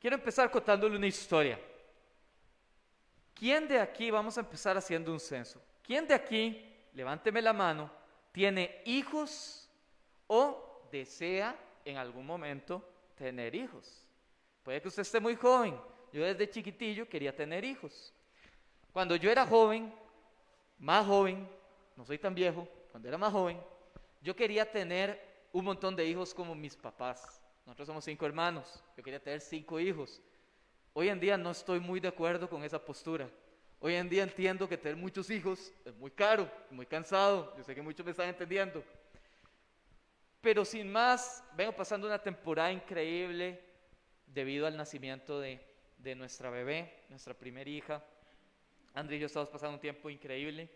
Quiero empezar contándole una historia. ¿Quién de aquí, vamos a empezar haciendo un censo, quién de aquí, levánteme la mano, tiene hijos o desea en algún momento tener hijos? Puede que usted esté muy joven. Yo desde chiquitillo quería tener hijos. Cuando yo era joven, más joven, no soy tan viejo, cuando era más joven, yo quería tener un montón de hijos como mis papás. Nosotros somos 5 hermanos, yo quería tener 5 hijos. Hoy en día no estoy muy de acuerdo con esa postura. Hoy en día entiendo que tener muchos hijos es muy caro, muy cansado. Yo sé que muchos me están entendiendo. Pero sin más, vengo pasando una temporada increíble debido al nacimiento de nuestra bebé, nuestra primera hija. André y yo estamos pasando un tiempo increíble.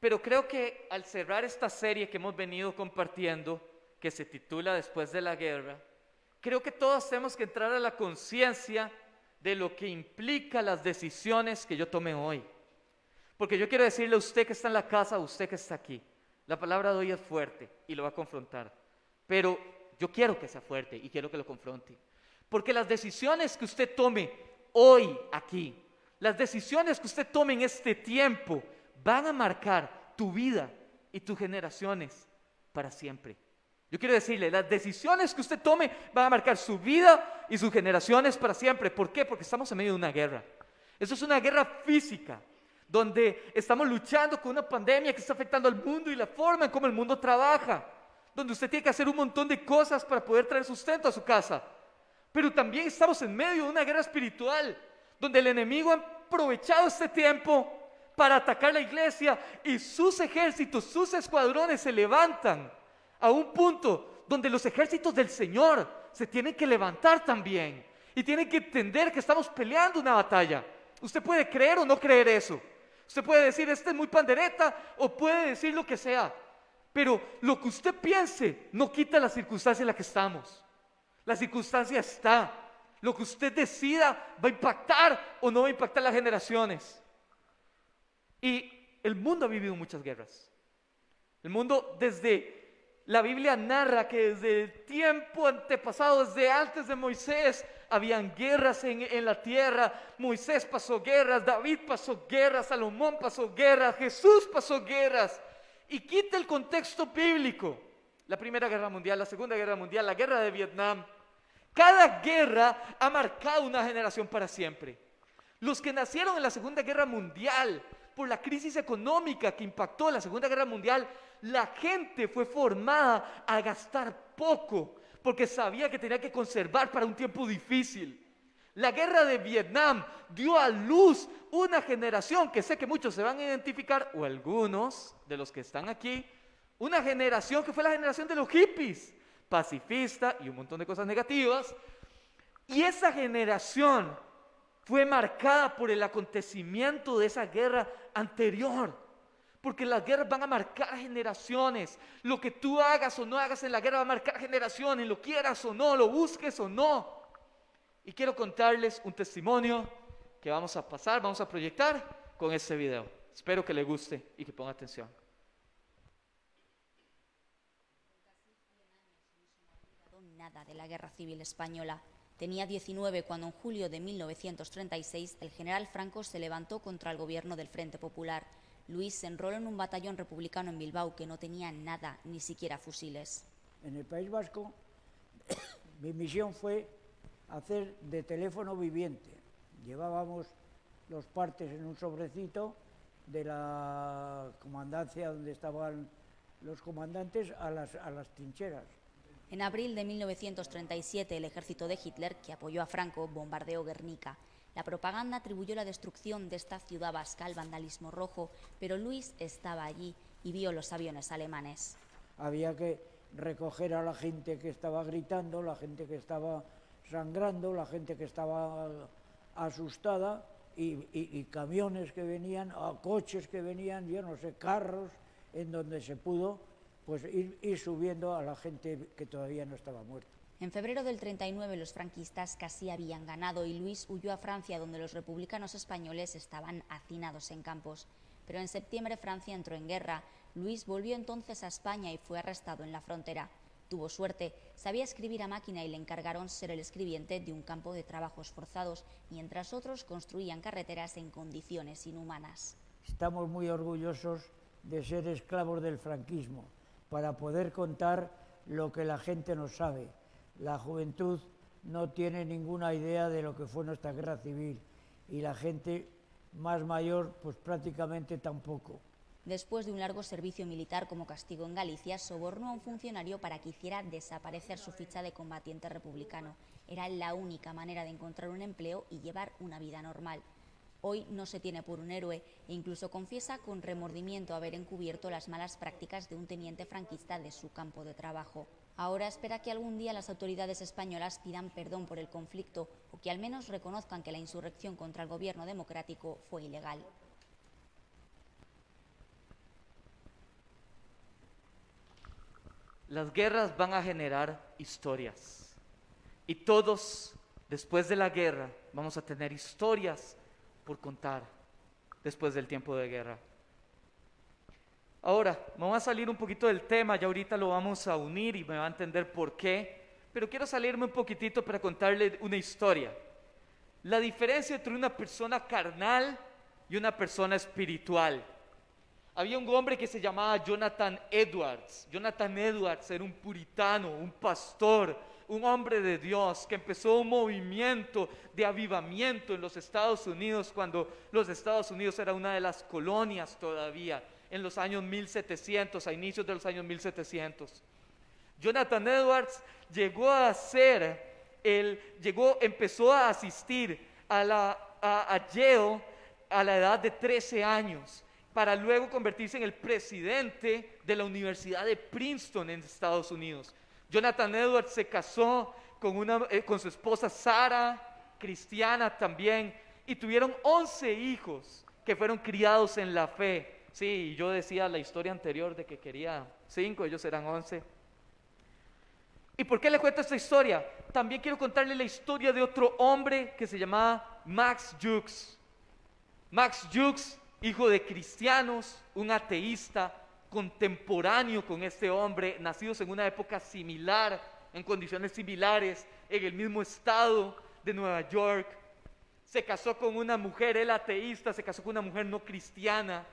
Pero creo que al cerrar esta serie que hemos venido compartiendo, que se titula Después de la Guerra, creo que todos tenemos que entrar a la conciencia de lo que implica las decisiones que yo tome hoy. Porque yo quiero decirle a usted que está en la casa, a usted que está aquí, la palabra de hoy es fuerte y lo va a confrontar. Pero yo quiero que sea fuerte y quiero que lo confronte. Porque las decisiones que usted tome hoy aquí, las decisiones que usted tome en este tiempo, van a marcar tu vida y tus generaciones para siempre. Yo quiero decirle, las decisiones que usted tome van a marcar su vida y sus generaciones para siempre. ¿Por qué? Porque estamos en medio de una guerra. Eso es una guerra física, donde estamos luchando con una pandemia que está afectando al mundo y la forma en cómo el mundo trabaja, donde usted tiene que hacer un montón de cosas para poder traer sustento a su casa. Pero también estamos en medio de una guerra espiritual, donde el enemigo ha aprovechado este tiempo para atacar la iglesia y sus ejércitos, sus escuadrones se levantan a un punto donde los ejércitos del Señor se tienen que levantar también y tienen que entender que estamos peleando una batalla. Usted puede creer o no creer eso. Usted puede decir, este es muy pandereta, o puede decir lo que sea. Pero lo que usted piense no quita la circunstancia en la que estamos. La circunstancia está. Lo que usted decida va a impactar o no va a impactar las generaciones. Y el mundo ha vivido muchas guerras. El mundo la Biblia narra que desde el tiempo antepasado, desde antes de Moisés, habían guerras en la tierra. Moisés pasó guerras, David pasó guerras, Salomón pasó guerras, Jesús pasó guerras. Y quita el contexto bíblico. La Primera Guerra Mundial, la Segunda Guerra Mundial, la Guerra de Vietnam. Cada guerra ha marcado una generación para siempre. Los que nacieron en la Segunda Guerra Mundial, por la crisis económica que impactó la Segunda Guerra Mundial, la gente fue formada a gastar poco, porque sabía que tenía que conservar para un tiempo difícil. La guerra de Vietnam dio a luz una generación que sé que muchos se van a identificar, o algunos de los que están aquí, una generación que fue la generación de los hippies, pacifista y un montón de cosas negativas. Y esa generación fue marcada por el acontecimiento de esa guerra anterior. Porque las guerras van a marcar generaciones. Lo que tú hagas o no hagas en la guerra va a marcar generaciones, lo quieras o no, lo busques o no. Y quiero contarles un testimonio que vamos a proyectar con este video. Espero que le guste y que ponga atención. Nada de la Guerra Civil Española. Tenía 19 cuando en julio de 1936 el general Franco se levantó contra el gobierno del Frente Popular. Luis se enroló en un batallón republicano en Bilbao que no tenía nada, ni siquiera fusiles. En el País Vasco, mi misión fue hacer de teléfono viviente. Llevábamos los partes en un sobrecito de la comandancia donde estaban los comandantes a las trincheras. En abril de 1937, el ejército de Hitler, que apoyó a Franco, bombardeó Guernica. La propaganda atribuyó la destrucción de esta ciudad vasca al vandalismo rojo, pero Luis estaba allí y vio los aviones alemanes. Había que recoger a la gente que estaba gritando, la gente que estaba sangrando, la gente que estaba asustada y camiones que venían, coches que venían, yo no sé, carros, en donde se pudo pues ir subiendo a la gente que todavía no estaba muerta. En febrero del 39 los franquistas casi habían ganado y Luis huyó a Francia, donde los republicanos españoles estaban hacinados en campos. Pero en septiembre Francia entró en guerra. Luis volvió entonces a España y fue arrestado en la frontera. Tuvo suerte, sabía escribir a máquina y le encargaron ser el escribiente de un campo de trabajos forzados, mientras otros construían carreteras en condiciones inhumanas. Estamos muy orgullosos de ser esclavos del franquismo, para poder contar lo que la gente no sabe. La juventud no tiene ninguna idea de lo que fue nuestra guerra civil y la gente más mayor pues prácticamente tampoco. Después de un largo servicio militar como castigo en Galicia, sobornó a un funcionario para que hiciera desaparecer su ficha de combatiente republicano. Era la única manera de encontrar un empleo y llevar una vida normal. Hoy no se tiene por un héroe e incluso confiesa con remordimiento haber encubierto las malas prácticas de un teniente franquista de su campo de trabajo. Ahora espera que algún día las autoridades españolas pidan perdón por el conflicto o que al menos reconozcan que la insurrección contra el gobierno democrático fue ilegal. Las guerras van a generar historias y todos después de la guerra vamos a tener historias por contar después del tiempo de guerra. Ahora, me voy a salir un poquito del tema, ya ahorita lo vamos a unir y me va a entender por qué, pero quiero salirme un poquitito para contarle una historia. La diferencia entre una persona carnal y una persona espiritual. Había un hombre que se llamaba Jonathan Edwards. Jonathan Edwards era un puritano, un pastor, un hombre de Dios que empezó un movimiento de avivamiento en los Estados Unidos cuando los Estados Unidos era una de las colonias todavía, en los años 1700, a inicios de los años 1700. Jonathan Edwards empezó a asistir a Yale a la edad de 13 años. Para luego convertirse en el presidente de la Universidad de Princeton en Estados Unidos. Jonathan Edwards se casó con su esposa Sarah, cristiana también, y tuvieron 11 hijos que fueron criados en la fe. Sí, yo decía la historia anterior de que quería 5, ellos eran 11. ¿Y por qué le cuento esta historia? También quiero contarle la historia de otro hombre que se llamaba Max Jukes. Max Jukes, hijo de cristianos, un ateísta contemporáneo con este hombre, nacidos en una época similar, en condiciones similares, en el mismo estado de Nueva York. Se casó con una mujer, él ateísta, se casó con una mujer no cristiana,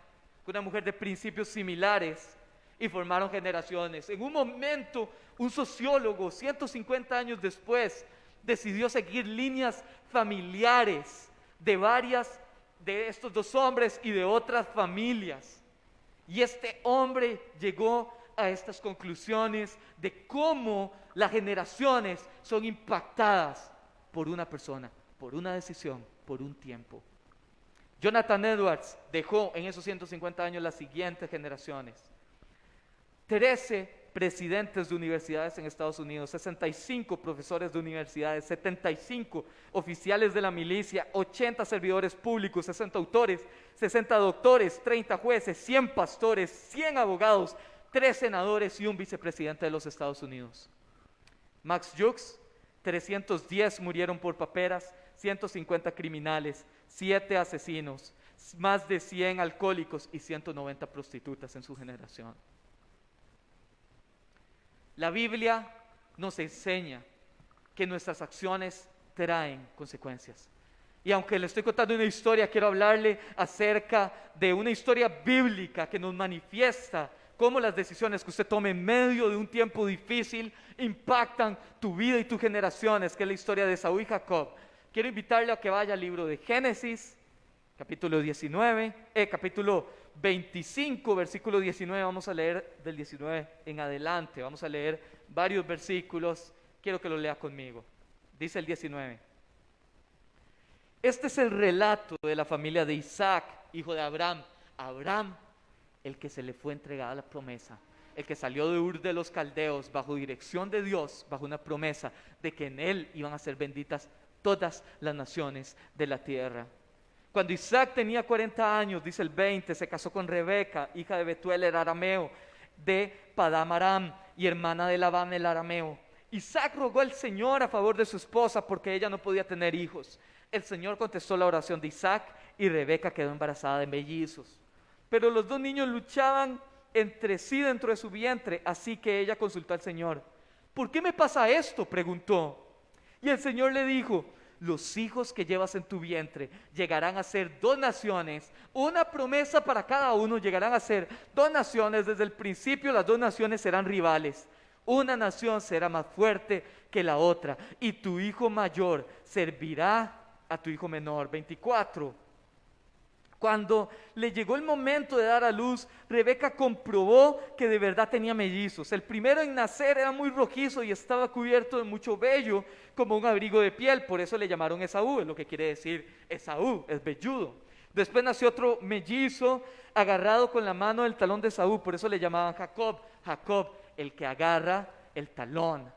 con una mujer de principios similares, y formaron generaciones. En un momento, un sociólogo, 150 años después, decidió seguir líneas familiares de estos dos hombres y de otras familias. Y este hombre llegó a estas conclusiones de cómo las generaciones son impactadas por una persona, por una decisión, por un tiempo. Jonathan Edwards dejó en esos 150 años las siguientes generaciones: 13 presidentes de universidades en Estados Unidos, 65 profesores de universidades, 75 oficiales de la milicia, 80 servidores públicos, 60 autores, 60 doctores, 30 jueces, 100 pastores, 100 abogados, 3 senadores y un vicepresidente de los Estados Unidos. Max Jukes, 310 murieron por paperas, 150 criminales, 7 asesinos, más de 100 alcohólicos y 190 prostitutas en su generación. La Biblia nos enseña que nuestras acciones traen consecuencias. Y aunque le estoy contando una historia, quiero hablarle acerca de una historia bíblica que nos manifiesta cómo las decisiones que usted tome en medio de un tiempo difícil impactan tu vida y tus generaciones, que es la historia de Esaú y Jacob. Quiero invitarle a que vaya al libro de Génesis, capítulo 25, versículo 19, vamos a leer del 19 en adelante, vamos a leer varios versículos, quiero que lo lea conmigo. Dice el 19: este es el relato de la familia de Isaac, hijo de Abraham. Abraham, el que se le fue entregada la promesa, el que salió de Ur de los Caldeos bajo dirección de Dios, bajo una promesa de que en él iban a ser benditas todas las naciones de la tierra. Cuando Isaac tenía 40 años, dice el 20, se casó con Rebeca, hija de Betuel el arameo, de Padam Aram, y hermana de Labán el arameo. Isaac rogó al Señor a favor de su esposa porque ella no podía tener hijos. El Señor contestó la oración de Isaac y Rebeca quedó embarazada de mellizos. Pero los dos niños luchaban entre sí dentro de su vientre, así que ella consultó al Señor. ¿por qué me pasa esto?, preguntó. Y el Señor le dijo, los hijos que llevas en tu vientre llegarán a ser 2 naciones, una promesa para cada uno, llegarán a ser 2 naciones. Desde el principio las 2 naciones serán rivales. Una nación será más fuerte que la otra, y tu hijo mayor servirá a tu hijo menor. 24. Cuando le llegó el momento de dar a luz, Rebeca comprobó que de verdad tenía mellizos. El primero en nacer era muy rojizo y estaba cubierto de mucho vello, como un abrigo de piel. Por eso le llamaron Esaú, es lo que quiere decir Esaú, es velludo. Después nació otro mellizo agarrado con la mano del talón de Esaú, por eso le llamaban Jacob. Jacob, el que agarra el talón.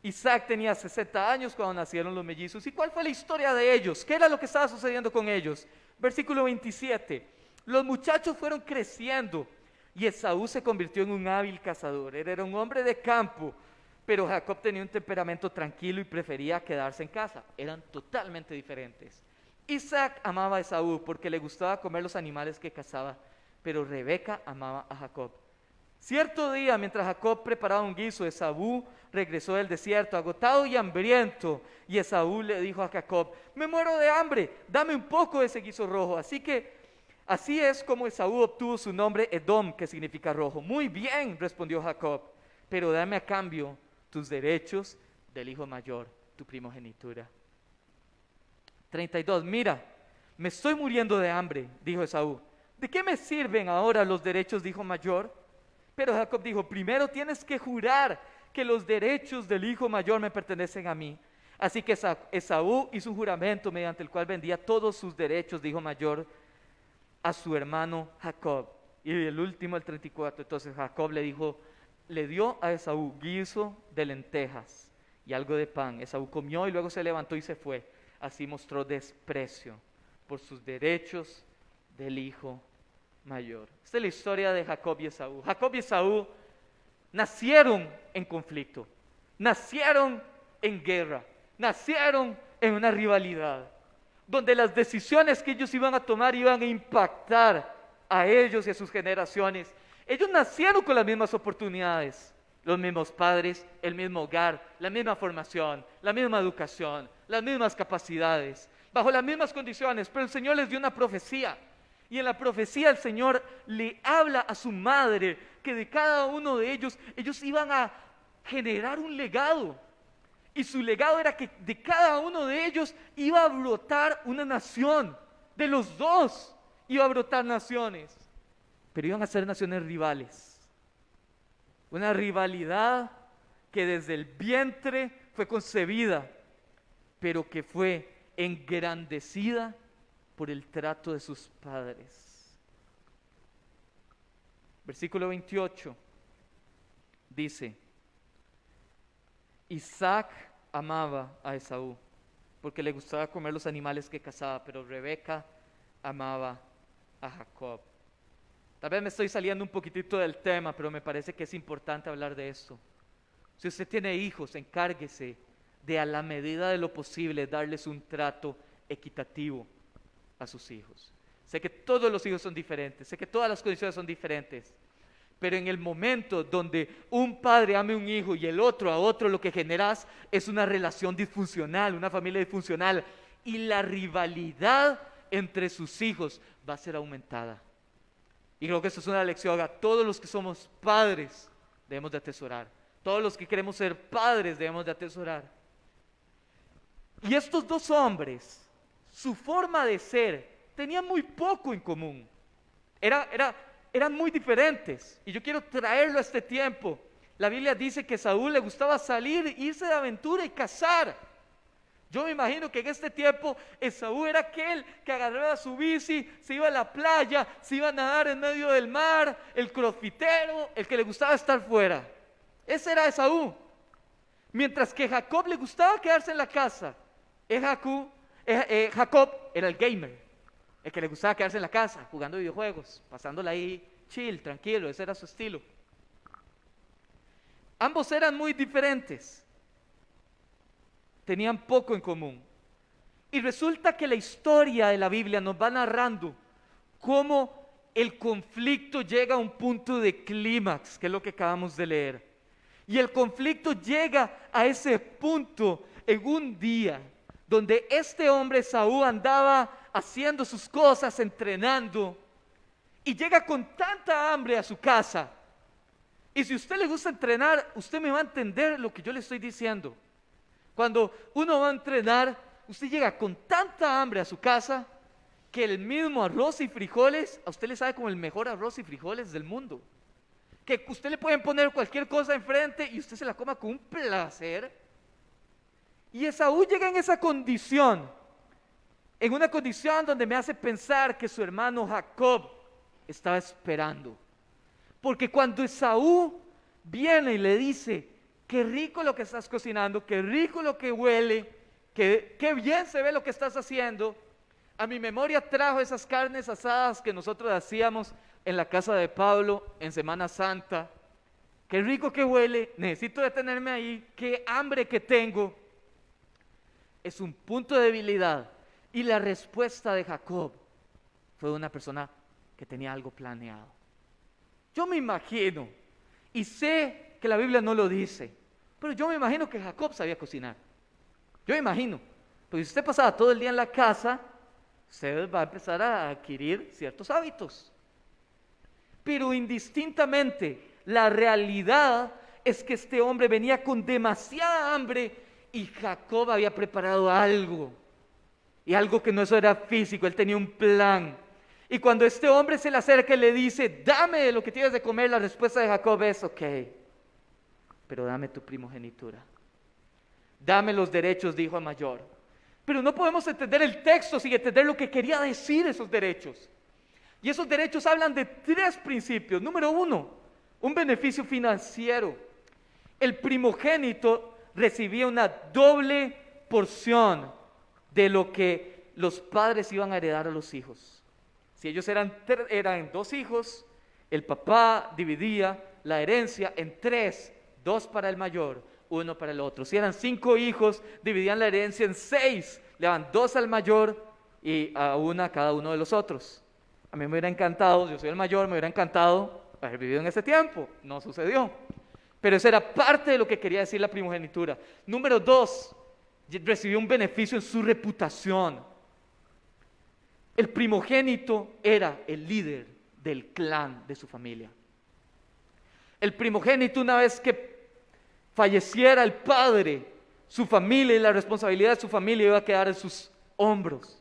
Isaac tenía 60 años cuando nacieron los mellizos. ¿Y cuál fue la historia de ellos? ¿Qué era lo que estaba sucediendo con ellos? Versículo 27. Los muchachos fueron creciendo y Esaú se convirtió en un hábil cazador. Él era un hombre de campo, pero Jacob tenía un temperamento tranquilo y prefería quedarse en casa. Eran totalmente diferentes. Isaac amaba a Esaú porque le gustaba comer los animales que cazaba, pero Rebeca amaba a Jacob. Cierto día, mientras Jacob preparaba un guiso, Esaú regresó del desierto, agotado y hambriento. Y Esaú le dijo a Jacob, me muero de hambre, dame un poco de ese guiso rojo. Así es como Esaú obtuvo su nombre Edom, que significa rojo. Muy bien, respondió Jacob, pero dame a cambio tus derechos del hijo mayor, tu primogenitura. 32, mira, me estoy muriendo de hambre, dijo Esaú. ¿De qué me sirven ahora los derechos de hijo mayor? Pero Jacob dijo, primero tienes que jurar que los derechos del hijo mayor me pertenecen a mí. Así que Esaú hizo un juramento mediante el cual vendía todos sus derechos de hijo mayor a su hermano Jacob. Y el último, el 34, entonces Jacob le dio a Esaú guiso de lentejas y algo de pan. Esaú comió y luego se levantó y se fue. Así mostró desprecio por sus derechos del hijo mayor. Esta es la historia de Jacob y Esaú. Jacob y Esaú nacieron en conflicto, nacieron en guerra, nacieron en una rivalidad, donde las decisiones que ellos iban a tomar iban a impactar a ellos y a sus generaciones. Ellos nacieron con las mismas oportunidades, los mismos padres, el mismo hogar, la misma formación, la misma educación, las mismas capacidades, bajo las mismas condiciones, pero el Señor les dio una profecía. Y en la profecía el Señor le habla a su madre que de cada uno de ellos iban a generar un legado. Y su legado era que de cada uno de ellos iba a brotar una nación. De los dos iba a brotar naciones. Pero iban a ser naciones rivales. Una rivalidad que desde el vientre fue concebida, pero que fue engrandecida por el trato de sus padres. Versículo 28 dice, Isaac amaba a Esaú porque le gustaba comer los animales que cazaba, pero Rebeca amaba a Jacob. Tal vez me estoy saliendo un poquitito del tema, pero me parece que es importante hablar de esto. Si usted tiene hijos, encárguese de, a la medida de lo posible, darles un trato equitativo a sus hijos. Sé que todos los hijos son diferentes, sé que todas las condiciones son diferentes, pero en el momento donde un padre ame a un hijo y el otro a otro, lo que generas es una relación disfuncional, una familia disfuncional, y la rivalidad entre sus hijos va a ser aumentada. Y creo que eso es una lección a todos los que somos padres, debemos de atesorar. Todos los que queremos ser padres debemos de atesorar. Y estos dos hombres, su forma de ser, tenían muy poco en común. Eran muy diferentes. Y yo quiero traerlo a este tiempo. La Biblia dice que a Saúl le gustaba salir, irse de aventura y cazar. Yo me imagino que en este tiempo Esaú era aquel que agarraba su bici, se iba a la playa, se iba a nadar en medio del mar, el crossfitero, el que le gustaba estar fuera. Ese era Esaú. Mientras que Jacob le gustaba quedarse en la casa. Jacob era el gamer, el que le gustaba quedarse en la casa, jugando videojuegos, pasándola ahí chill, tranquilo, ese era su estilo. Ambos eran muy diferentes. Tenían poco en común. Y resulta que la historia de la Biblia nos va narrando cómo el conflicto llega a un punto de clímax, que es lo que acabamos de leer. Y el conflicto llega a ese punto en un día donde este hombre Esaú andaba haciendo sus cosas, entrenando, y llega con tanta hambre a su casa. Y si a usted le gusta entrenar, usted me va a entender lo que yo le estoy diciendo. Cuando uno va a entrenar, usted llega con tanta hambre a su casa que el mismo arroz y frijoles, a usted le sabe como el mejor arroz y frijoles del mundo. Que usted le pueden poner cualquier cosa enfrente y usted se la coma con un placer. Y Esaú llega en esa condición, en una condición donde me hace pensar que su hermano Jacob estaba esperando. Porque cuando Esaú viene y le dice, qué rico lo que estás cocinando, qué rico lo que huele, qué bien se ve lo que estás haciendo, a mi memoria trajo esas carnes asadas que nosotros hacíamos en la casa de Pablo en Semana Santa. Qué rico que huele, necesito detenerme ahí, qué hambre que tengo. Es un punto de debilidad. Y la respuesta de Jacob fue de una persona que tenía algo planeado. Yo me imagino, y sé que la Biblia no lo dice, pero yo me imagino que Jacob sabía cocinar. Yo me imagino, porque si usted pasaba todo el día en la casa, usted va a empezar a adquirir ciertos hábitos. Pero indistintamente, la realidad es que este hombre venía con demasiada hambre y Jacob había preparado algo. Y algo que no eso era físico, él tenía un plan. Y cuando este hombre se le acerca y le dice, dame de lo que tienes de comer, la respuesta de Jacob es, ok, pero dame tu primogenitura. Dame los derechos de hijo a mayor. Pero no podemos entender el texto sin entender lo que quería decir esos derechos. Y esos derechos hablan de 3 principios. Número 1, un beneficio financiero. El primogénito recibía una doble porción de lo que los padres iban a heredar a los hijos. Si ellos eran 2 hijos, el papá dividía la herencia en 3, 2 para el mayor, 1 para el otro. Si eran 5 hijos, dividían la herencia en 6, le daban 2 al mayor y a 1 a cada uno de los otros. A mí me hubiera encantado, yo soy el mayor, me hubiera encantado haber vivido en ese tiempo, no sucedió. Pero eso era parte de lo que quería decir la primogenitura. Número 2, recibió un beneficio en su reputación. El primogénito era el líder del clan de su familia. El primogénito, una vez que falleciera el padre, su familia y la responsabilidad de su familia iba a quedar en sus hombros,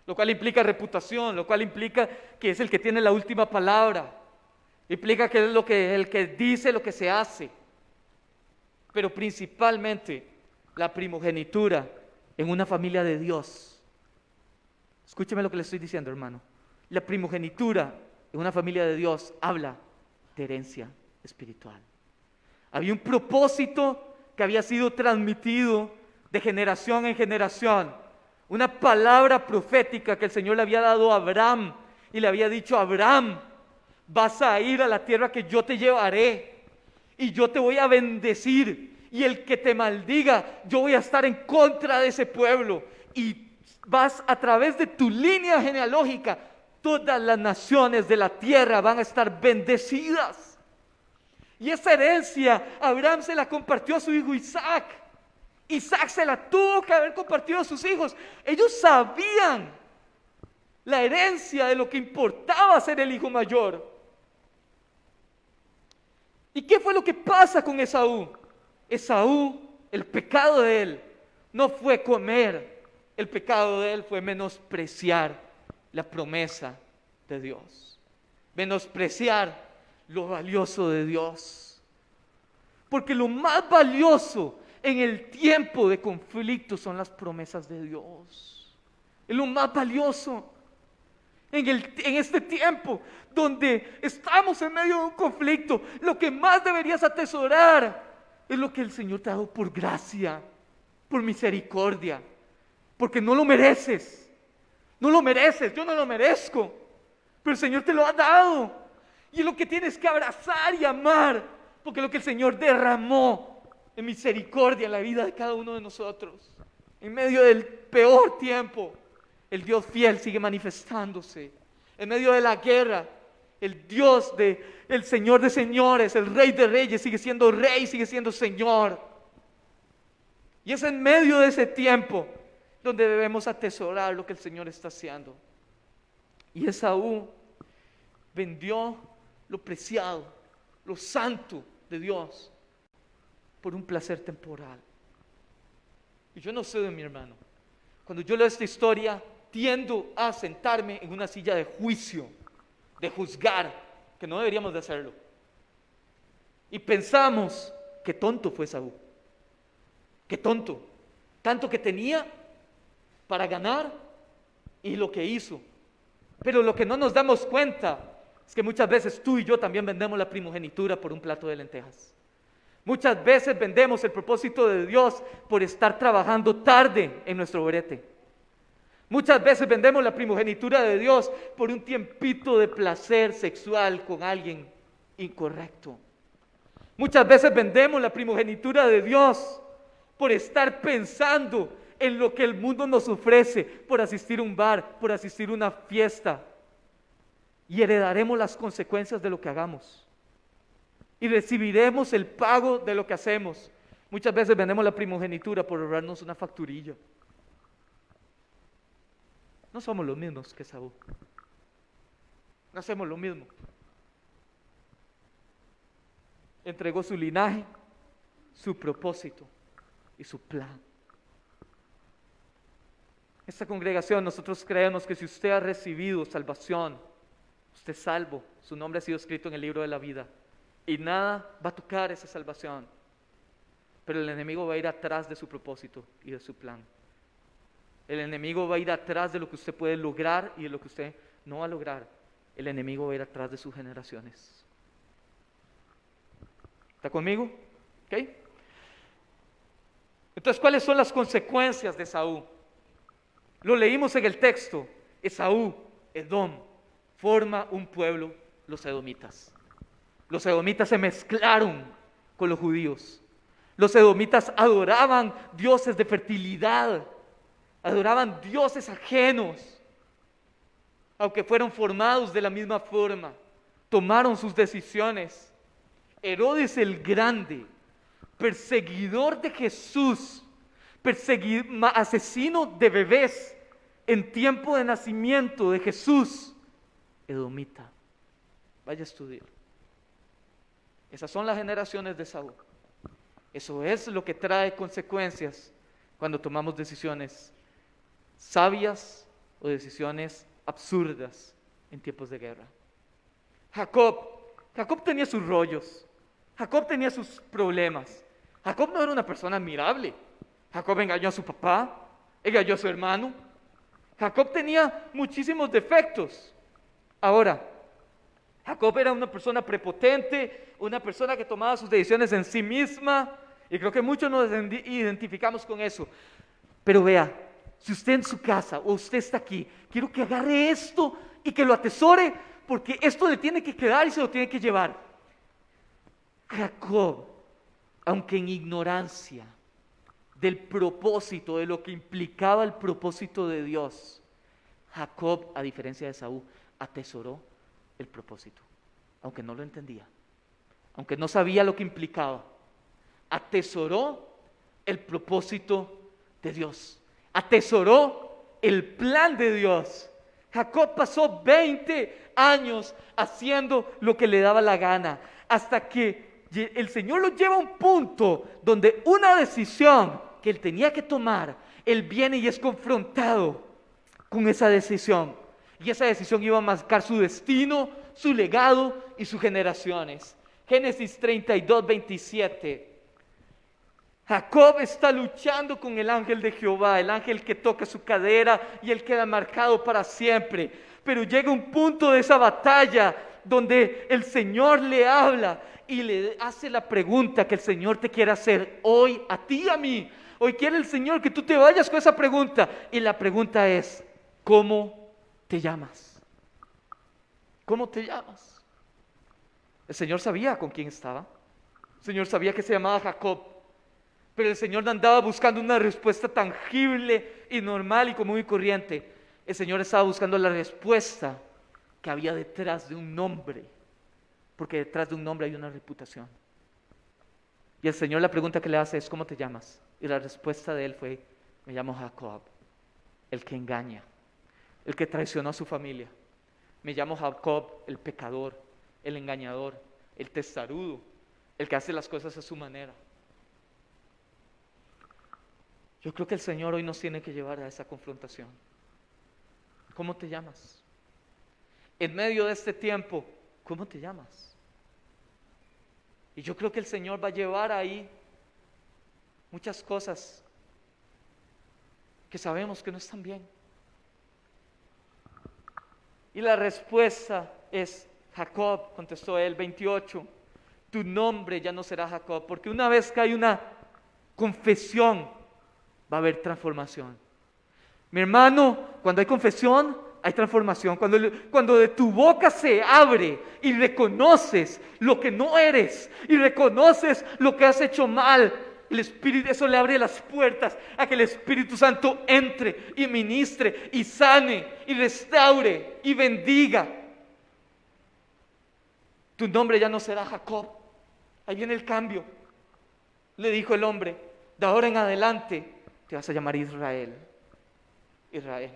lo cual implica reputación, lo cual implica que es el que tiene la última palabra, implica que es el que dice lo que se hace, pero principalmente la primogenitura en una familia de Dios. Escúcheme lo que le estoy diciendo, hermano. La primogenitura en una familia de Dios habla de herencia espiritual. Había un propósito que había sido transmitido de generación en generación. Una palabra profética que el Señor le había dado a Abraham y le había dicho a Abraham, vas a ir a la tierra que yo te llevaré y yo te voy a bendecir y el que te maldiga, yo voy a estar en contra de ese pueblo y vas a través de tu línea genealógica, todas las naciones de la tierra van a estar bendecidas. Y esa herencia Abraham se la compartió a su hijo Isaac. Isaac se la tuvo que haber compartido a sus hijos. Ellos sabían la herencia de lo que importaba ser el hijo mayor. ¿Y qué fue lo que pasa con Esaú? Esaú, el pecado de él no fue comer. El pecado de él fue menospreciar la promesa de Dios. Menospreciar lo valioso de Dios. Porque lo más valioso en el tiempo de conflicto son las promesas de Dios. Es lo más valioso. En este tiempo donde estamos en medio de un conflicto, lo que más deberías atesorar es lo que el Señor te ha dado por gracia, por misericordia. Porque no lo mereces. No lo mereces, yo no lo merezco. Pero el Señor te lo ha dado. Y es lo que tienes que abrazar y amar. Porque es lo que el Señor derramó en misericordia en la vida de cada uno de nosotros. En medio del peor tiempo, el Dios fiel sigue manifestándose. En medio de la guerra, El Dios el Señor de señores, el Rey de reyes, sigue siendo Rey, sigue siendo Señor. Y es en medio de ese tiempo donde debemos atesorar lo que el Señor está haciendo. Y Esaú vendió lo preciado, lo santo de Dios por un placer temporal. Y yo no sé de mi hermano, cuando yo leo esta historia tiendo a sentarme en una silla de juicio, de juzgar, que no deberíamos de hacerlo. Y pensamos, qué tonto fue Esaú, qué tonto, tanto que tenía para ganar y lo que hizo. Pero lo que no nos damos cuenta es que muchas veces tú y yo también vendemos la primogenitura por un plato de lentejas. Muchas veces vendemos el propósito de Dios por estar trabajando tarde en nuestro brete. Muchas veces vendemos la primogenitura de Dios por un tiempito de placer sexual con alguien incorrecto. Muchas veces vendemos la primogenitura de Dios por estar pensando en lo que el mundo nos ofrece, por asistir a un bar, por asistir a una fiesta. Y heredaremos las consecuencias de lo que hagamos. Y recibiremos el pago de lo que hacemos. Muchas veces vendemos la primogenitura por ahorrarnos una facturilla. No somos los mismos que Esaú. No hacemos lo mismo. Entregó su linaje, su propósito y su plan. Esta congregación, nosotros creemos que si usted ha recibido salvación, usted es salvo, su nombre ha sido escrito en el libro de la vida y nada va a tocar esa salvación, pero el enemigo va a ir atrás de su propósito y de su plan. El enemigo va a ir atrás de lo que usted puede lograr y de lo que usted no va a lograr. El enemigo va a ir atrás de sus generaciones. ¿Está conmigo? ¿Ok? Entonces, ¿cuáles son las consecuencias de Esaú? Lo leímos en el texto. Esaú, Edom, forma un pueblo, los edomitas. Los edomitas se mezclaron con los judíos. Los edomitas adoraban dioses de fertilidad, adoraban dioses ajenos, aunque fueron formados de la misma forma, tomaron sus decisiones. Herodes el Grande, perseguidor de Jesús, asesino de bebés en tiempo de nacimiento de Jesús, edomita. Vaya a estudiar. Esas son las generaciones de Saúl. Eso es lo que trae consecuencias cuando tomamos decisiones sabias o decisiones absurdas en tiempos de guerra. Jacob tenía sus rollos. Jacob tenía sus problemas. Jacob no era una persona admirable. Jacob engañó a su papá, engañó a su hermano. Jacob tenía muchísimos defectos. Ahora, Jacob era una persona prepotente, una persona que tomaba sus decisiones en sí misma, y creo que muchos nos identificamos con eso. Pero vea, si usted en su casa o usted está aquí, quiero que agarre esto y que lo atesore, porque esto le tiene que quedar y se lo tiene que llevar. Jacob, aunque en ignorancia del propósito, de lo que implicaba el propósito de Dios, Jacob, a diferencia de Esaú, atesoró el propósito, aunque no lo entendía, aunque no sabía lo que implicaba. Atesoró el propósito de Dios, atesoró el plan de Dios. Jacob pasó 20 años haciendo lo que le daba la gana, hasta que el Señor lo lleva a un punto donde una decisión que él tenía que tomar, él viene y es confrontado con esa decisión. Y esa decisión iba a marcar su destino, su legado y sus generaciones. Génesis 32, 27. Jacob está luchando con el ángel de Jehová, el ángel que toca su cadera y él queda marcado para siempre. Pero llega un punto de esa batalla donde el Señor le habla y le hace la pregunta que el Señor te quiere hacer hoy, a ti y a mí. Hoy quiere el Señor que tú te vayas con esa pregunta. Y la pregunta es, ¿cómo te llamas? ¿Cómo te llamas? El Señor sabía con quién estaba. El Señor sabía que se llamaba Jacob. Pero el Señor no andaba buscando una respuesta tangible y normal y común y corriente. El Señor estaba buscando la respuesta que había detrás de un nombre, porque detrás de un nombre hay una reputación. Y el Señor, la pregunta que le hace es: ¿cómo te llamas? Y la respuesta de él fue: me llamo Jacob, el que engaña, el que traicionó a su familia. Me llamo Jacob, el pecador, el engañador, el testarudo, el que hace las cosas a su manera. Yo creo que el Señor hoy nos tiene que llevar a esa confrontación. ¿Cómo te llamas? En medio de este tiempo, ¿cómo te llamas? Y yo creo que el Señor va a llevar ahí muchas cosas que sabemos que no están bien. Y la respuesta es: Jacob, contestó él, 28, tu nombre ya no será Jacob, porque una vez que hay una confesión, va a haber transformación. Mi hermano, cuando hay confesión, hay transformación. Cuando de tu boca se abre y reconoces lo que no eres y reconoces lo que has hecho mal, el Espíritu, eso le abre las puertas a que el Espíritu Santo entre y ministre y sane y restaure y bendiga. Tu nombre ya no será Jacob. Ahí viene el cambio. Le dijo el hombre: de ahora en adelante te vas a llamar Israel. Israel.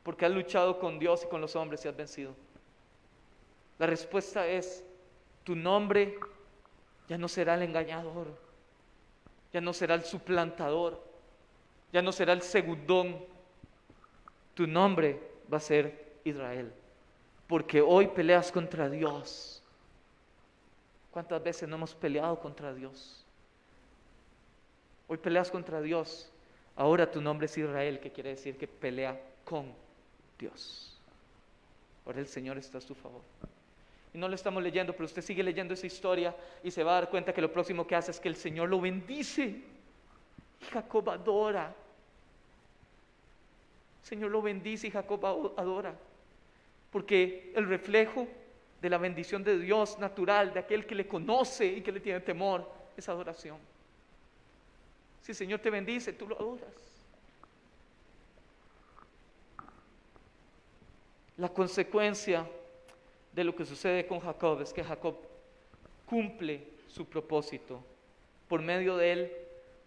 Porque has luchado con Dios y con los hombres y has vencido. La respuesta es: tu nombre ya no será el engañador, ya no será el suplantador, ya no será el segundón. Tu nombre va a ser Israel, porque hoy peleas contra Dios. ¿Cuántas veces no hemos peleado contra Dios? Hoy peleas contra Dios. Ahora tu nombre es Israel, que quiere decir que pelea con Dios. Ahora el Señor está a su favor. Y no lo estamos leyendo, pero usted sigue leyendo esa historia y se va a dar cuenta que lo próximo que hace es que el Señor lo bendice. Y Jacob adora. El Señor lo bendice y Jacob adora. Porque el reflejo de la bendición de Dios natural, de aquel que le conoce y que le tiene temor, es adoración. Si el Señor te bendice, tú lo adoras. La consecuencia de lo que sucede con Jacob es que Jacob cumple su propósito. Por medio de él,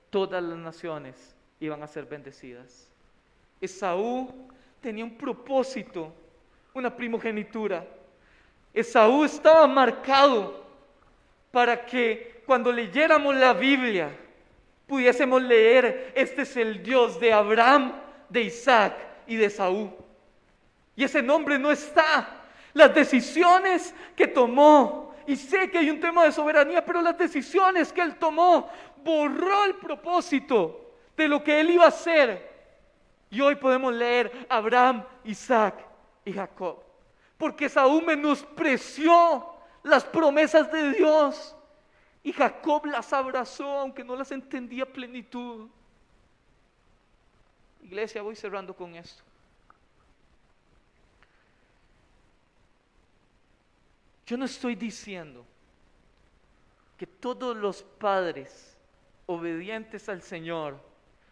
todas las naciones iban a ser bendecidas. Esaú tenía un propósito, una primogenitura. Esaú estaba marcado para que cuando leyéramos la Biblia pudiésemos leer: este es el Dios de Abraham, de Isaac y de Esaú. Y ese nombre no está. Las decisiones que tomó, y sé que hay un tema de soberanía, pero las decisiones que él tomó borró el propósito de lo que él iba a hacer. Y hoy podemos leer Abraham, Isaac y Jacob, porque Esaú menospreció las promesas de Dios y Jacob las abrazó aunque no las entendía a plenitud. Iglesia, voy cerrando con esto. Yo no estoy diciendo que todos los padres obedientes al Señor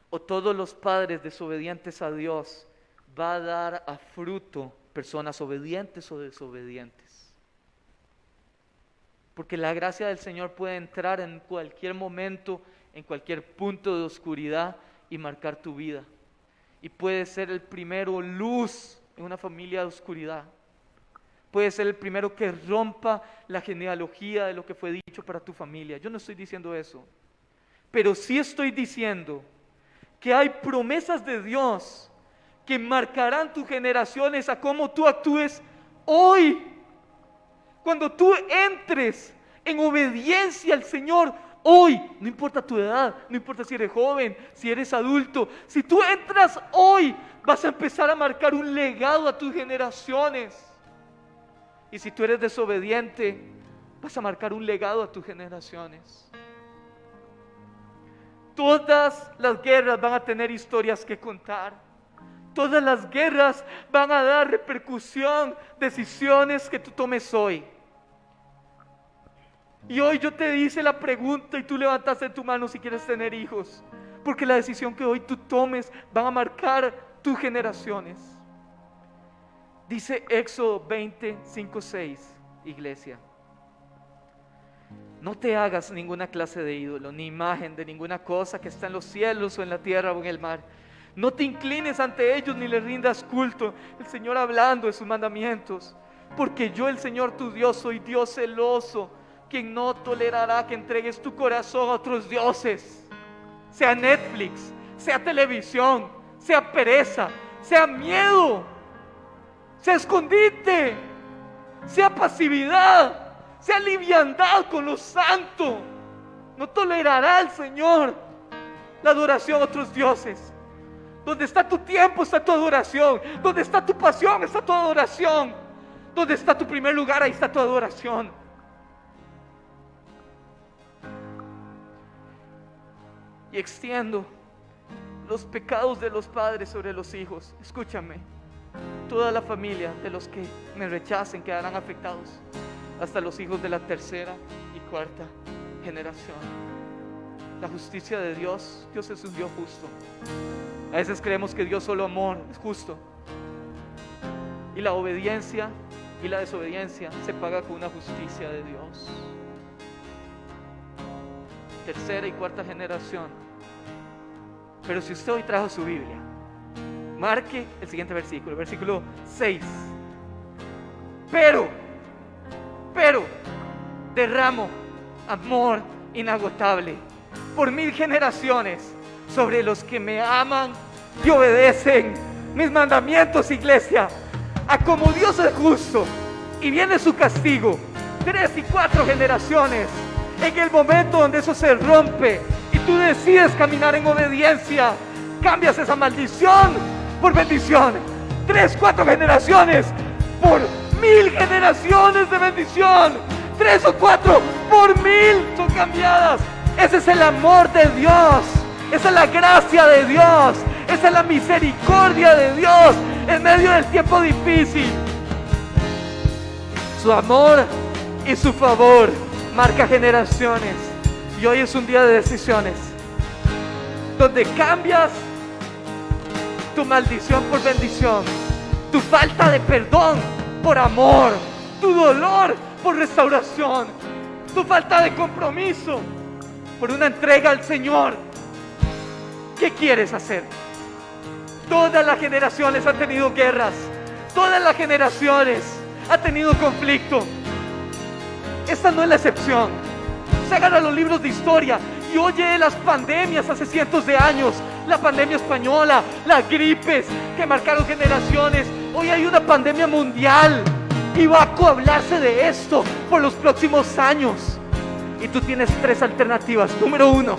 o todos los padres desobedientes a Dios va a dar a fruto personas obedientes o desobedientes. Porque la gracia del Señor puede entrar en cualquier momento, en cualquier punto de oscuridad y marcar tu vida. Y puede ser el primero luz en una familia de oscuridad. Puede ser el primero que rompa la genealogía de lo que fue dicho para tu familia. Yo no estoy diciendo eso. Pero sí estoy diciendo que hay promesas de Dios que marcarán tus generaciones a cómo tú actúes hoy. Cuando tú entres en obediencia al Señor hoy, no importa tu edad, no importa si eres joven, si eres adulto, si tú entras hoy, vas a empezar a marcar un legado a tus generaciones. Y si tú eres desobediente, vas a marcar un legado a tus generaciones. Todas las guerras van a tener historias que contar. Todas las guerras van a dar repercusión, decisiones que tú tomes hoy. Y hoy yo te hice la pregunta y tú levantaste tu mano si quieres tener hijos. Porque la decisión que hoy tú tomes van a marcar tus generaciones. Dice Éxodo 25, 6, iglesia: no te hagas ninguna clase de ídolo, ni imagen de ninguna cosa que está en los cielos o en la tierra o en el mar. No te inclines ante ellos ni les rindas culto. El Señor hablando de sus mandamientos. Porque yo, el Señor tu Dios, soy Dios celoso, quien no tolerará que entregues tu corazón a otros dioses. Sea Netflix, sea televisión, sea pereza, sea miedo, sea escondite, sea pasividad, sea liviandad con lo santo. No tolerará el Señor la adoración a otros dioses. Donde está tu tiempo está tu adoración. Donde está tu pasión está tu adoración. Donde está tu primer lugar, ahí está tu adoración. Y extiendo los pecados de los padres sobre los hijos. Escúchame, toda la familia de los que me rechacen quedarán afectados, hasta los hijos de la tercera y cuarta generación. La justicia de Dios, Dios es un Dios justo. A veces creemos que Dios solo amor es justo, y la obediencia y la desobediencia se paga con una justicia de Dios. Tercera y cuarta generación. Pero si usted hoy trajo su Biblia, marque el siguiente versículo, el versículo 6. Pero derramo amor inagotable por 1000 generaciones sobre los que me aman y obedecen mis mandamientos, iglesia. A como Dios es justo y viene su castigo 3 y 4 generaciones, en el momento donde eso se rompe y tú decides caminar en obediencia, cambias esa maldición por bendición. 3, 4 generaciones por 1000 generaciones de bendición. 3 o 4 por 1000 son cambiadas. Ese es el amor de Dios. Esa es la gracia de Dios. Esa es la misericordia de Dios en medio del tiempo difícil. Su amor y su favor marca generaciones. Y hoy es un día de decisiones, donde cambias tu maldición por bendición, tu falta de perdón por amor, tu dolor por restauración, tu falta de compromiso por una entrega al Señor. ¿Qué quieres hacer? Todas las generaciones han tenido guerras, todas las generaciones han tenido conflicto. Esta no es la excepción. Sacan a los libros de historia y oye las pandemias hace cientos de años, la pandemia española, las gripes que marcaron generaciones. Hoy hay una pandemia mundial y va a hablarse de esto por los próximos años. Y tú tienes 3 alternativas. Número 1,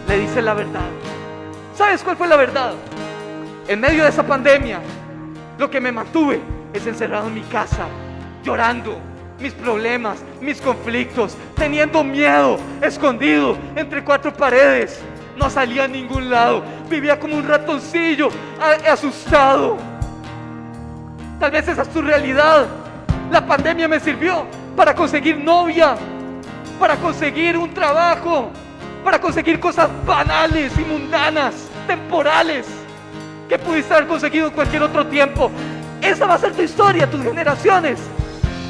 le dices la verdad. ¿Sabes cuál fue la verdad? En medio de esa pandemia, lo que me mantuve es encerrado en mi casa, llorando mis problemas, mis conflictos, teniendo miedo, escondido entre 4 paredes. No salía a ningún lado, vivía como un ratoncillo, asustado. Tal vez esa es tu realidad. La pandemia me sirvió para conseguir novia, para conseguir un trabajo, para conseguir cosas banales y mundanas, temporales, que pudiste haber conseguido en cualquier otro tiempo. Esa va a ser tu historia, tus generaciones.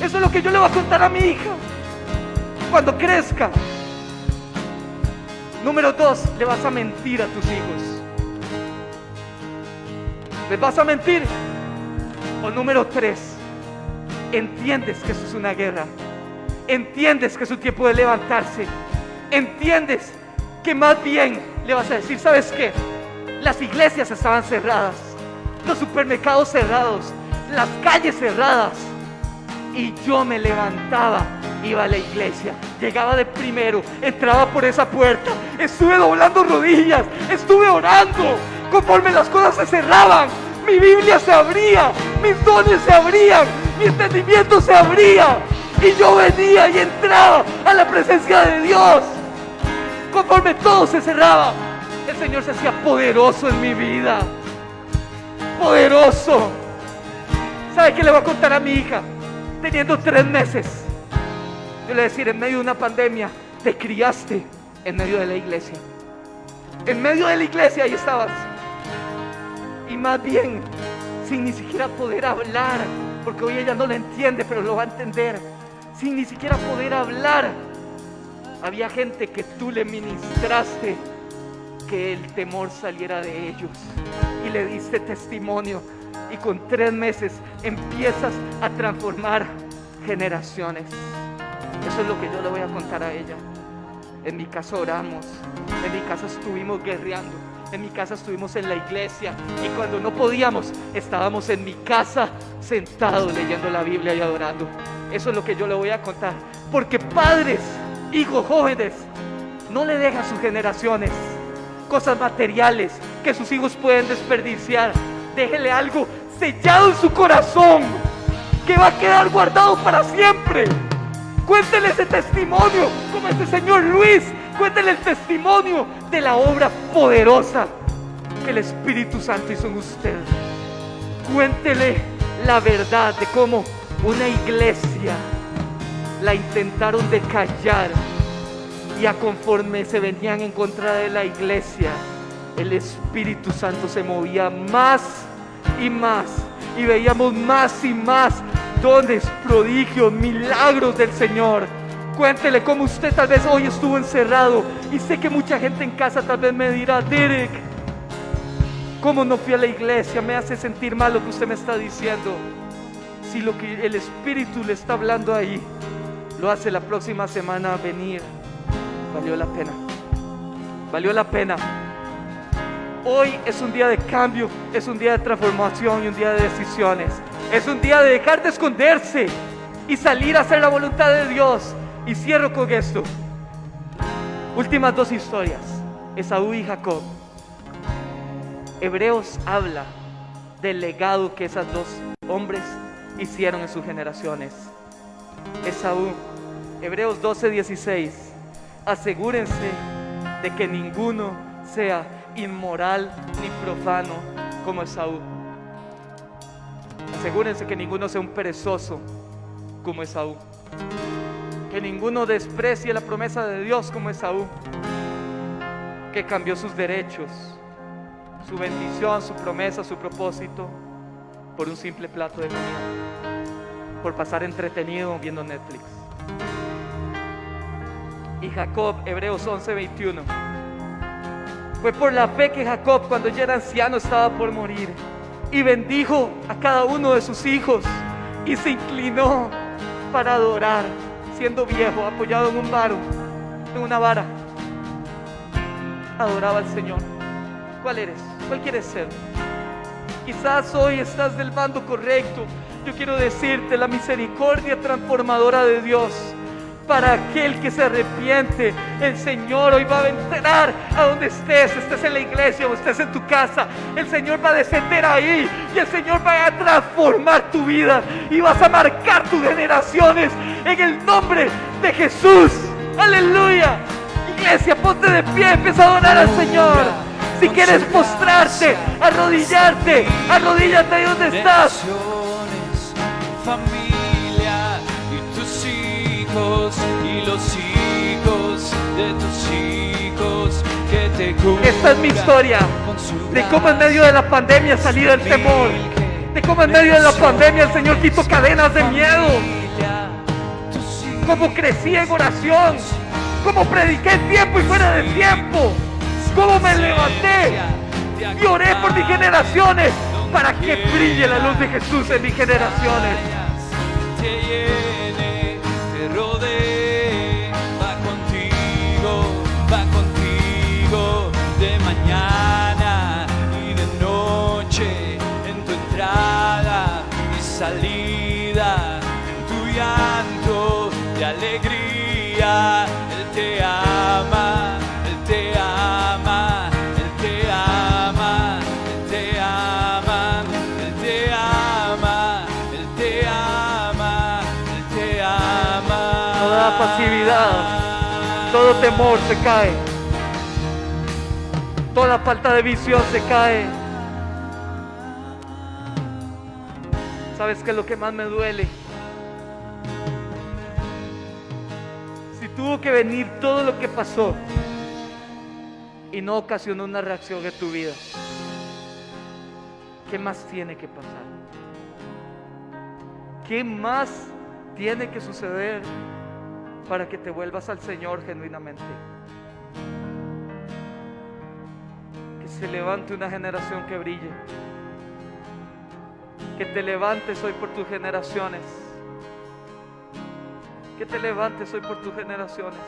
Eso es lo que yo le voy a contar a mi hija cuando crezca. Número 2, le vas a mentir a tus hijos. ¿Les vas a mentir? O número 3, entiendes que eso es una guerra. Entiendes que es un tiempo de levantarse. Entiendes que más bien le vas a decir, ¿sabes qué? Las iglesias estaban cerradas, los supermercados cerrados, las calles cerradas, y yo me levantaba, iba a la iglesia, llegaba de primero, entraba por esa puerta, estuve doblando rodillas, estuve orando. Conforme las cosas se cerraban, mi Biblia se abría, mis dones se abrían, mi entendimiento se abría, y yo venía y entraba a la presencia de Dios. Conforme todo se cerraba, el Señor se hacía poderoso en mi vida. Poderoso. ¿Sabe qué le voy a contar a mi hija? Teniendo 3 meses, yo le voy a decir, en medio de una pandemia, te criaste en medio de la iglesia. En medio de la iglesia ahí estabas. Y más bien, sin ni siquiera poder hablar, porque hoy ella no lo entiende, pero lo va a entender. Sin ni siquiera poder hablar, había gente que tú le ministraste, que el temor saliera de ellos, y le diste testimonio, y con 3 meses empiezas a transformar generaciones. Eso es lo que yo le voy a contar a ella. En mi casa oramos, en mi casa estuvimos guerreando, en mi casa estuvimos en la iglesia, y cuando no podíamos, estábamos en mi casa sentados leyendo la Biblia y adorando. Eso es lo que yo le voy a contar, porque padres, hijos, jóvenes, no le dejan a sus generaciones cosas materiales que sus hijos pueden desperdiciar. Déjele algo sellado en su corazón que va a quedar guardado para siempre. Cuéntele ese testimonio, como este señor Luis. Cuéntele el testimonio de la obra poderosa que el Espíritu Santo hizo en usted. Cuéntele la verdad de cómo una iglesia la intentaron de callar, y a conforme se venían en contra de la iglesia, el Espíritu Santo se movía más y más, y veíamos más y más dones, prodigios, milagros del Señor. Cuéntele cómo usted tal vez hoy estuvo encerrado, y sé que mucha gente en casa tal vez me dirá: Derek, ¿cómo no fui a la iglesia? Me hace sentir mal lo que usted me está diciendo. Si lo que el Espíritu le está hablando ahí lo hace la próxima semana venir, valió la pena. Valió la pena. Hoy es un día de cambio, es un día de transformación y un día de decisiones. Es un día de dejar de esconderse y salir a hacer la voluntad de Dios. Y cierro con esto. Últimas 2 historias: Esaú y Jacob. Hebreos habla del legado que esos 2 hombres hicieron en sus generaciones. Esaú, Hebreos 12:16. Asegúrense de que ninguno sea inmoral ni profano como Esaú. Asegúrense que ninguno sea un perezoso como Esaú. Que ninguno desprecie la promesa de Dios como Esaú, que cambió sus derechos, su bendición, su promesa, su propósito, por un simple plato de comida, por pasar entretenido viendo Netflix. Y Jacob, Hebreos 11:21. Fue por la fe que Jacob, cuando ya era anciano, estaba por morir, y bendijo a cada uno de sus hijos, y se inclinó para adorar, siendo viejo, apoyado en un varo, en una vara. Adoraba al Señor. ¿Cuál eres? ¿Cuál quieres ser? Quizás hoy estás del bando correcto. Yo quiero decirte la misericordia transformadora de Dios. Para aquel que se arrepiente, el Señor hoy va a entrar a donde estés en la iglesia o estés en tu casa. El Señor va a descender ahí, y el Señor va a transformar tu vida, y vas a marcar tus generaciones en el nombre de Jesús. Aleluya. Iglesia, ponte de pie, empieza a adorar al Señor. Si quieres postrarte, arrodillarte, arrodíllate ahí donde estás. Familia y tus hijos y los hijos de tus hijos que te cubran. Esta es mi historia de cómo en medio de la pandemia salí del temor, de cómo en medio de la pandemia el Señor quitó cadenas de miedo, cómo crecí en oración, cómo prediqué en tiempo y fuera de tiempo, cómo me levanté y oré por mis generaciones para que brille la luz de Jesús en mis generaciones. Te llene, te rodee, va contigo de mañana y de noche, en tu entrada y salida, en tu llanto de alegría. Él te ama, Él te ama, Él te ama, Él te ama, Él te ama, Él te ama, Él te ama. Toda pasividad, todo temor se cae, toda falta de visión se cae. ¿Sabes qué es lo que más me duele? Si tuvo que venir todo lo que pasó y no ocasionó una reacción en tu vida, ¿Qué más tiene que pasar? ¿Qué más tiene que suceder para que te vuelvas al Señor genuinamente? Que se levante una generación que brille. Que te levantes hoy por tus generaciones. Que te levantes hoy por tus generaciones.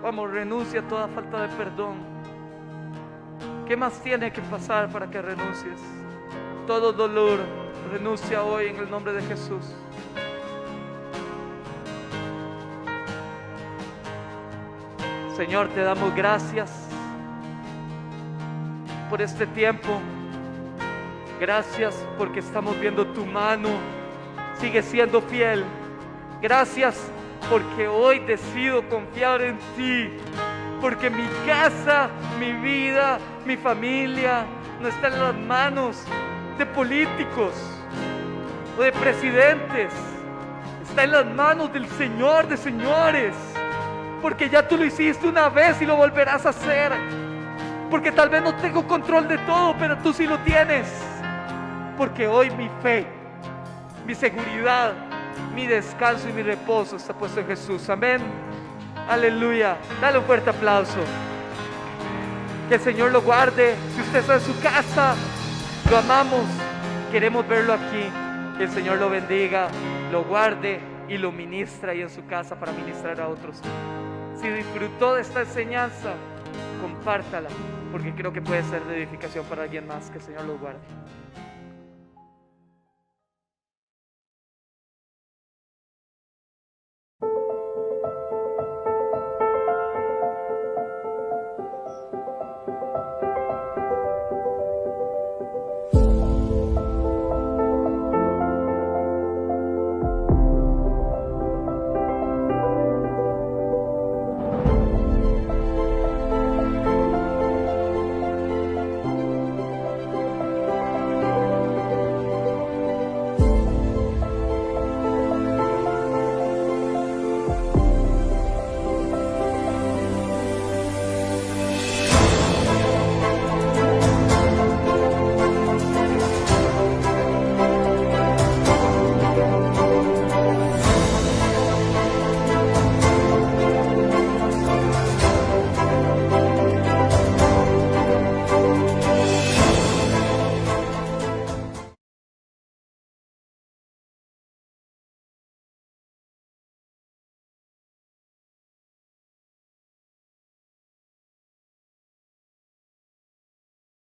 Vamos, renuncia a toda falta de perdón. ¿Qué más tiene que pasar para que renuncies? Todo dolor, renuncia hoy en el nombre de Jesús. Señor, te damos gracias por este tiempo. Gracias porque estamos viendo tu mano. Sigue siendo fiel. Gracias porque hoy decido confiar en ti. Porque mi casa, mi vida, mi familia no está en las manos de políticos o de presidentes. Está en las manos del Señor de señores. Porque ya tú lo hiciste una vez y lo volverás a hacer. Porque tal vez no tengo control de todo, pero tú sí lo tienes. Porque hoy mi fe, mi seguridad, mi descanso y mi reposo está puesto en Jesús. Amén. Aleluya. Dale un fuerte aplauso. Que el Señor lo guarde. Si usted está en su casa, lo amamos. Queremos verlo aquí. Que el Señor lo bendiga, lo guarde y lo ministra ahí en su casa para ministrar a otros. Si disfrutó de esta enseñanza, compártala, porque creo que puede ser de edificación para alguien más. Que el Señor lo guarde.